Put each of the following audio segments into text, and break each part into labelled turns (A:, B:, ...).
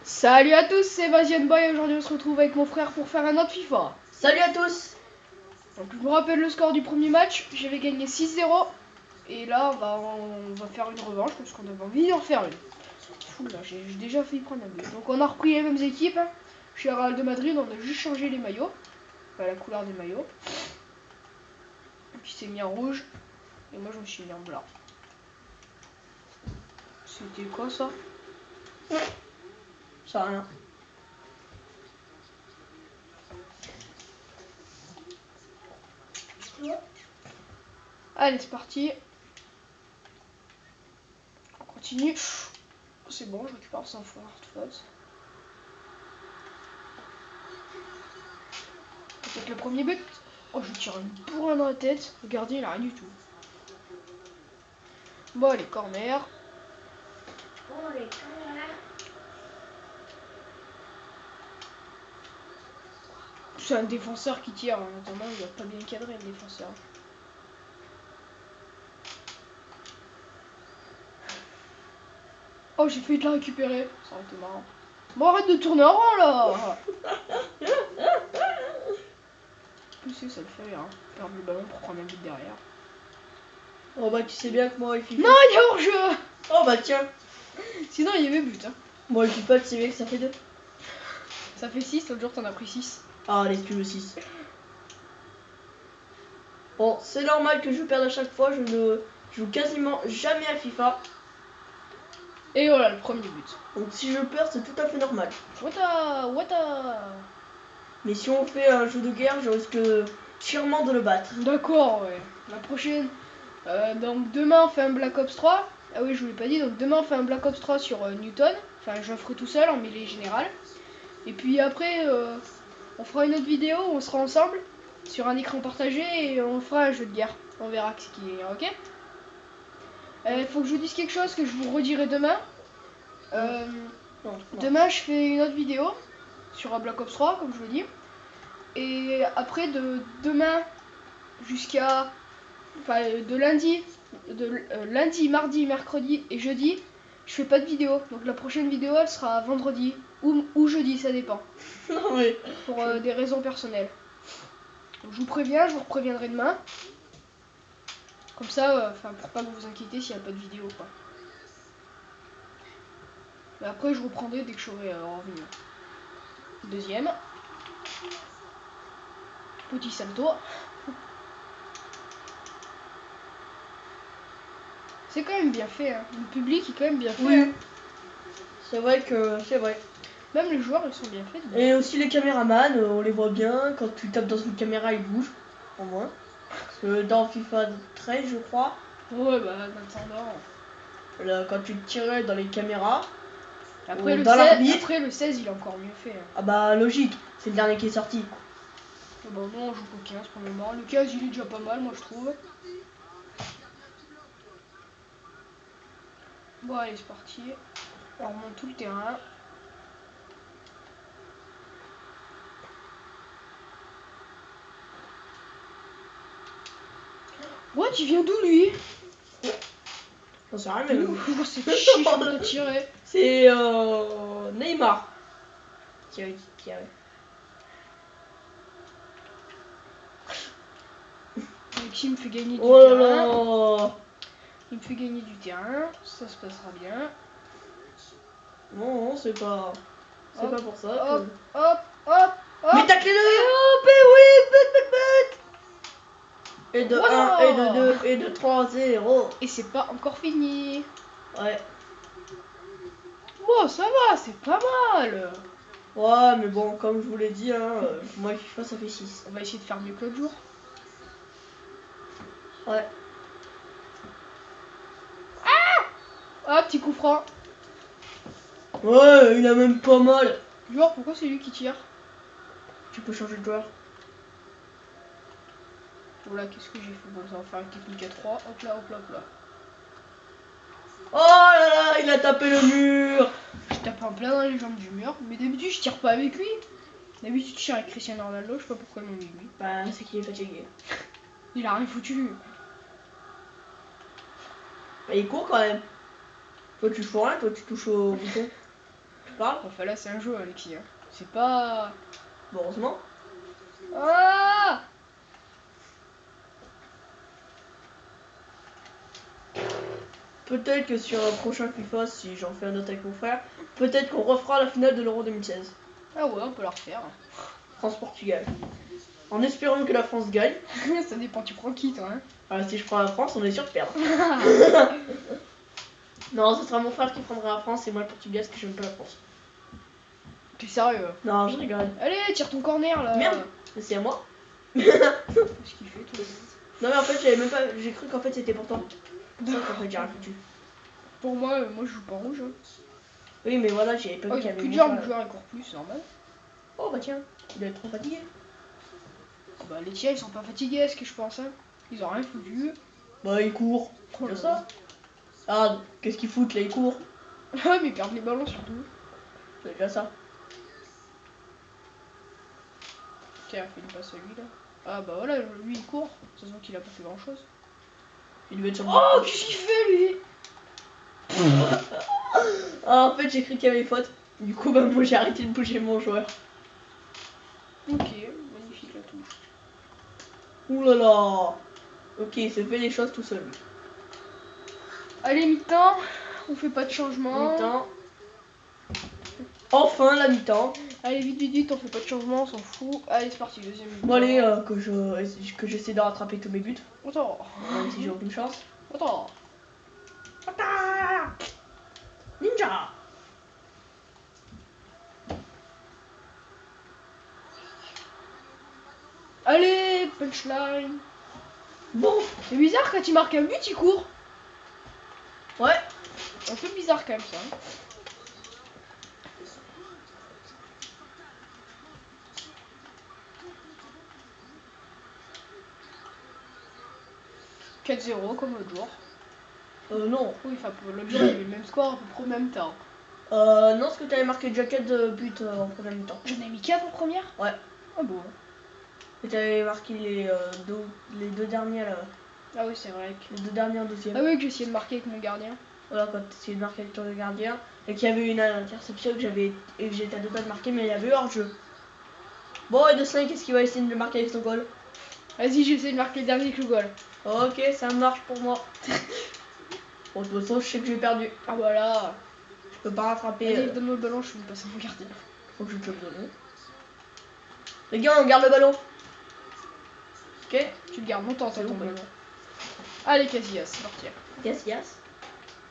A: Salut à tous, c'est Vasian Boy et aujourd'hui on se retrouve avec mon frère pour faire un autre FIFA.
B: Salut à tous.
A: Donc je vous rappelle le score du premier match, j'avais gagné 6-0 et là on va faire une revanche parce qu'on avait envie d'en faire une. Fou là, j'ai déjà failli prendre un but. Donc on a repris les mêmes équipes, hein. Je suis à Real de Madrid, on a juste changé les maillots, enfin la couleur des maillots. Qui s'est mis en rouge et moi je me suis mis en blanc. C'était quoi ça?
B: Ça rien.
A: Allez c'est parti. On continue. C'est bon, je récupère sans faute. Peut-être le premier but. Oh, je tire une bourrin dans la tête. Le gardien, il a rien du tout. Bon, allez, corner. C'est un défenseur qui tire. En attendant, il a pas bien cadré le défenseur. Oh, j'ai failli te la récupérer. Ça aurait été marrant. Bon, arrête de tourner en rond là. Pousser, ça le fait rien. Perdre le ballon pour prendre un but derrière.
B: Oh bah tu sais bien que moi il FIFA.
A: Non, il y a hors-jeu.
B: Oh bah tiens.
A: Sinon, il y avait but. Hein.
B: Moi il FIFA, tu sais bien que ça fait 2.
A: Ça fait 6, l'autre jour t'en as pris 6.
B: Ah allez, tu veux 6. Bon, c'est normal que je perde à chaque fois. Je ne joue quasiment jamais à FIFA.
A: Et voilà le premier but.
B: Donc si je perds, c'est tout à fait normal.
A: Wata.
B: Mais si on fait un jeu de guerre, je risque sûrement de le battre.
A: D'accord, ouais. La prochaine. Donc demain on fait un Black Ops 3. Ah oui, je vous l'ai pas dit. Donc demain on fait un Black Ops 3 sur Newton. Enfin, je le ferai tout seul en mêlée générale. Et puis après, on fera une autre vidéo où on sera ensemble sur un écran partagé et on fera un jeu de guerre. On verra ce qui est, ok. Faut que je vous dise quelque chose que je vous redirai demain.
B: Non.
A: Demain je fais une autre vidéo sur Black Ops 3 comme je vous dis. Et après de demain jusqu'à de lundi, mardi, mercredi et jeudi, je fais pas de vidéo. Donc la prochaine vidéo elle sera vendredi ou jeudi, ça dépend.
B: Non mais
A: Pour des raisons personnelles. Donc, je vous préviens, je vous repréviendrai demain. Comme ça, pour pas que vous vous inquiétez s'il n'y a pas de vidéo quoi. Mais après je reprendrai dès que j'aurai revenu. Deuxième. Petit salto. C'est quand même bien fait, hein. Le public est quand même bien fait.
B: oui.
A: Hein.
B: C'est vrai que c'est vrai.
A: Même les joueurs ils sont bien faits.
B: Et aussi les caméramans, on les voit bien. Quand tu tapes dans une caméra, ils bougent. Au moins. Parce que dans FIFA 13, je crois.
A: Ouais, bah attendant.
B: Là, quand tu tirais dans les caméras.
A: Après,
B: dans
A: le 16 il est encore mieux fait. Hein.
B: Ah bah logique, c'est le dernier qui est sorti.
A: Bon, non, on joue qu'au 15 pour le moment. Le 15 il est déjà pas mal, moi je trouve. Bon, allez, c'est parti. On remonte tout le terrain. What, il vient d'où lui?
B: J'en sais rien, mais
A: c'est chiche de tirer.
B: C'est Neymar. Thierry.
A: Qui me fait gagner du
B: Oh là
A: terrain.
B: là.
A: Il me fait gagner du terrain. Ça se passera bien.
B: Non, c'est pas. C'est pas pour ça.
A: Hop.
B: Mais taclez-le. Oh, oui, but. Et de
A: voilà.
B: 1, et de 2, et de 3, 0.
A: Et c'est pas encore fini.
B: Ouais.
A: Bon, ça va, c'est pas mal.
B: Ouais, mais bon, comme je vous l'ai dit, hein, moi FIFA ça fait 6.
A: On va essayer de faire mieux que l'autre jour.
B: Ouais.
A: Ah, petit coup franc.
B: Ouais, il a même pas mal.
A: Joueur, pourquoi c'est lui qui tire?
B: Tu peux changer de joueur.
A: Voilà, qu'est-ce que j'ai fait? Bon, ça va faire une technique à 3. Hop là.
B: Oh là là, il a tapé le mur.
A: Je tape en plein dans les jambes du mur. Mais d'habitude, je tire pas avec lui. D'habitude, je tire avec Cristiano Ronaldo. Je sais pas pourquoi ils m'ont mis lui.
B: Bah, c'est qu'il est fatigué.
A: Il a rien foutu.
B: Bah, il court quand même. Toi, tu fous rien, toi, tu touches au bouton. parle.
A: Enfin là c'est un jeu Alexis. Hein. C'est pas...
B: Bon, heureusement.
A: Ah
B: Peut-être que sur un prochain FIFA, si j'en fais un autre avec mon frère, peut-être qu'on refera la finale de l'Euro 2016.
A: Ah ouais, on peut la refaire.
B: France-Portugal. En espérant que la France gagne.
A: Ça dépend, tu prends qui toi hein.
B: Alors, si je prends la France, on est sûr de perdre. Non, ce sera mon frère qui prendra la France et moi le Portugal parce que j'aime pas la France.
A: T'es sérieux?
B: Non, je rigole.
A: Allez, tire ton corner là.
B: Merde, mais c'est à moi.
A: Qu'est-ce qu'il fait toi?
B: Non, mais en fait, j'avais même pas. J'ai cru qu'en fait c'était pour toi. C'est ça qu'en fait j'ai rien foutu.
A: Pour moi, moi je joue pas rouge. Hein.
B: Oui, mais voilà, j'avais pas
A: Oh,
B: vu
A: il
B: qu'il
A: y
B: y
A: a
B: avait
A: plus
B: une
A: de jambes,
B: fois,
A: le joueur il court plus, c'est normal.
B: Oh bah tiens, il doit être trop fatigué.
A: Bah les tiens ils sont pas fatigués, est-ce que je pense hein. Ils ont rien foutu.
B: Bah il court.
A: Oh
B: C'est
A: là
B: ça. Ah, qu'est-ce qu'ils foutent là, ils courent.
A: Ah mais ils perdent les ballons surtout.
B: C'est déjà ça.
A: Tiens, fais une passe à lui là. Ah bah voilà, lui il court. Ça se voit qu'il a pas fait grand chose.
B: Il devait être sur le
A: Oh,
B: bord.
A: qu'est-ce qu'il fait lui?
B: Ah, en fait, j'ai cru qu'il y avait faute. Du coup, bah moi j'ai arrêté de bouger mon joueur.
A: Ok, magnifique la touche.
B: Ouh là là. Ok, il se fait les choses tout seul.
A: Allez, mi-temps, on fait pas de changement.
B: Mi-temps. Enfin la mi-temps.
A: Allez, vite, vite, vite, on fait pas de changement, on s'en fout. Allez, c'est parti, deuxième mi-temps.
B: Bon allez, que j'essaie de rattraper tous mes buts.
A: Attends,
B: Même si j'ai aucune chance.
A: attends.
B: Ninja.
A: Allez, punchline.
B: Bon.
A: C'est bizarre quand il marque un but, il court.
B: Ouais.
A: Un peu bizarre quand même ça. Hein. « 4-0 comme l'autre jour.
B: Non.
A: Oui, enfin, l'autre jour, il y avait le même score, à peu près au même temps.
B: Non, parce que t'avais marqué déjà 4 buts en première mi-temps.
A: J'en ai mis 4 en première.
B: Ouais.
A: Ah bon.
B: Et t'avais marqué les deux derniers là.
A: Ah oui, c'est vrai.
B: Les deux derniers en deuxième.
A: Ah oui, que j'ai essayé de marquer avec mon gardien.
B: Voilà, quand t'essayais de marquer avec ton gardien. Et qu'il y avait une interception que j'étais à deux doigts de marquer, mais il y avait eu hors-jeu. Bon, et de 5, qu'est-ce qu'il va essayer de marquer avec son goal?
A: Vas-y, j'essaie de marquer le dernier avec le goal.
B: Ok, ça marche pour moi. Bon, de toute façon, je sais que j'ai perdu.
A: Ah voilà.
B: Je peux pas rattraper.
A: Allez, donne-moi le ballon, je vais me passer mon gardien.
B: Faut que je te le donne. Les gars, on garde le ballon. Ok.
A: Tu le gardes longtemps, ça,
B: C'est
A: ton
B: où,
A: ballon. Allez, Casillas, c'est parti.
B: Casillas.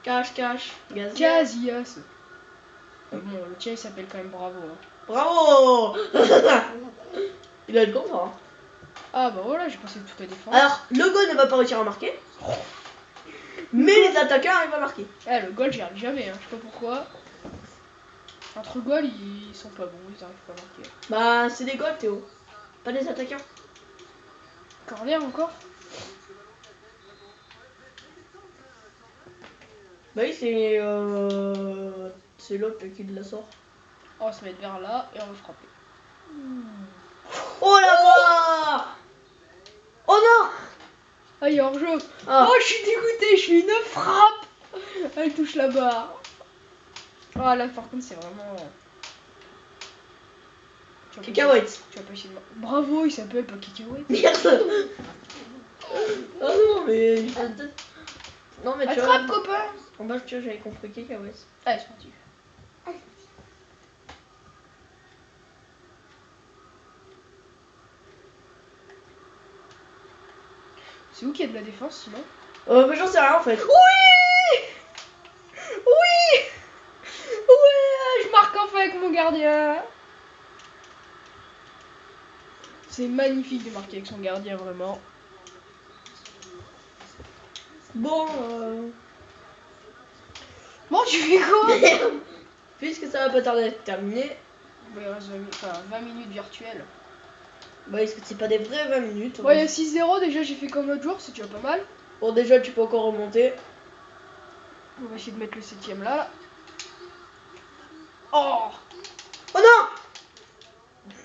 B: Cache. Casillas.
A: Casillas. Bon, le tien il s'appelle quand même Bravo. Hein.
B: Bravo. Il doit être content. Hein.
A: Ah bah voilà, j'ai passé toute la défense.
B: Alors, le goal ne va pas réussir à marquer. Mais les attaquants arrivent à marquer.
A: Eh, le goal, j'y arrive jamais, hein. Je sais pas pourquoi. Entre goals, ils sont pas bons, ils arrivent pas à marquer.
B: Bah, c'est des goals, Théo. Pas des attaquants.
A: Corner encore.
B: Bah oui, c'est l'autre qui la sort.
A: On va se mettre vers là et on va frapper.
B: Oh là-bas. Oh non.
A: Ah, il est hors jeu.
B: Ah.
A: Oh, je suis dégoûté, je suis une frappe. Elle touche la barre. Ah là, par contre, c'est vraiment.
B: Cacahuète.
A: Tu vas pas essayer de. Bravo, il s'appelle pas Cacahuète.
B: Merde. Oh non, mais. Non, mais tu vois.
A: Attrape, copain.
B: En bas, tu vois, j'avais compris cacahuète.
A: Allez, c'est parti. C'est où qu'il y a de la défense sinon?
B: Mais j'en sais rien en fait.
A: Oui. Je marque enfin avec mon gardien. C'est magnifique de marquer avec son gardien, vraiment.
B: Bon,
A: Bon, tu fais quoi?
B: puisque ça va pas tarder à être terminé.
A: Bah, il reste 20 minutes virtuelles.
B: Bah, est-ce que c'est pas des vrais 20 minutes?
A: Ouais, il y a 6-0 déjà, j'ai fait comme l'autre jour, c'est déjà pas mal.
B: Bon, déjà, tu peux encore remonter.
A: On va essayer de mettre le 7ème là. Oh.
B: Oh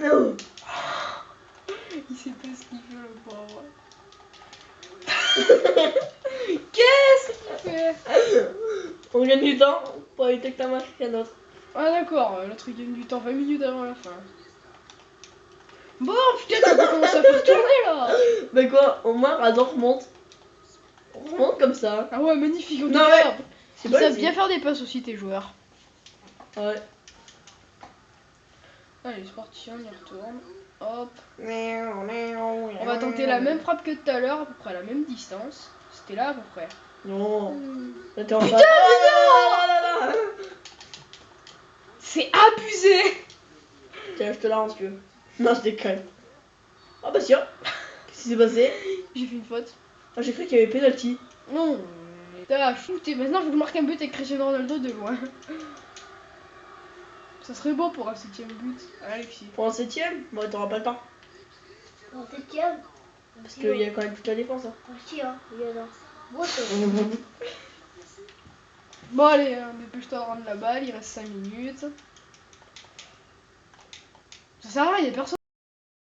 B: non. Non.
A: Il sait pas ce qu'il fait le pauvre. Qu'est-ce qu'il fait?
B: On gagne du temps pour éviter que ta marque quelqu'un d'autre.
A: Ah d'accord, l'autre il gagne du temps 20 minutes avant la fin. Bon putain, t'as commencé à faire tourner là.
B: Bah quoi, au moins Radon remonte. On remonte comme ça.
A: Ah ouais, magnifique, on
B: Non, ouais. C'est
A: Ils
B: pas
A: savent
B: le
A: bien faire des passes aussi tes joueurs.
B: Ouais.
A: Allez, c'est parti, on y retourne. Hop.
B: On
A: On va tenter la même frappe que tout à l'heure, à peu près à la même distance. C'était là à peu près.
B: Non.
A: Hmm.
B: Attends,
A: Putain,
B: mais non.
A: C'est abusé.
B: Tiens, je te la rends si tu veux. Non, je déconne. Ah bah tiens. Qu'est-ce qui s'est passé?
A: J'ai fait une faute.
B: Ah, j'ai cru qu'il y avait penalty.
A: Non, mais t'as shooté. Maintenant, faut que je marque un but avec Cristiano Ronaldo de loin. Ça serait beau pour un 7ème but. Alexis.
B: Pour un 7ème? Bon, t'auras pas le temps.
C: En 7ème.
B: Parce qu'il y a quand même toute la défense. Hein.
C: Aussi, hein. Il y a là. Bon,
A: Bon, allez, dépêche-toi de rendre la balle. Il reste 5 minutes. Ça sert à rien, il y a personne.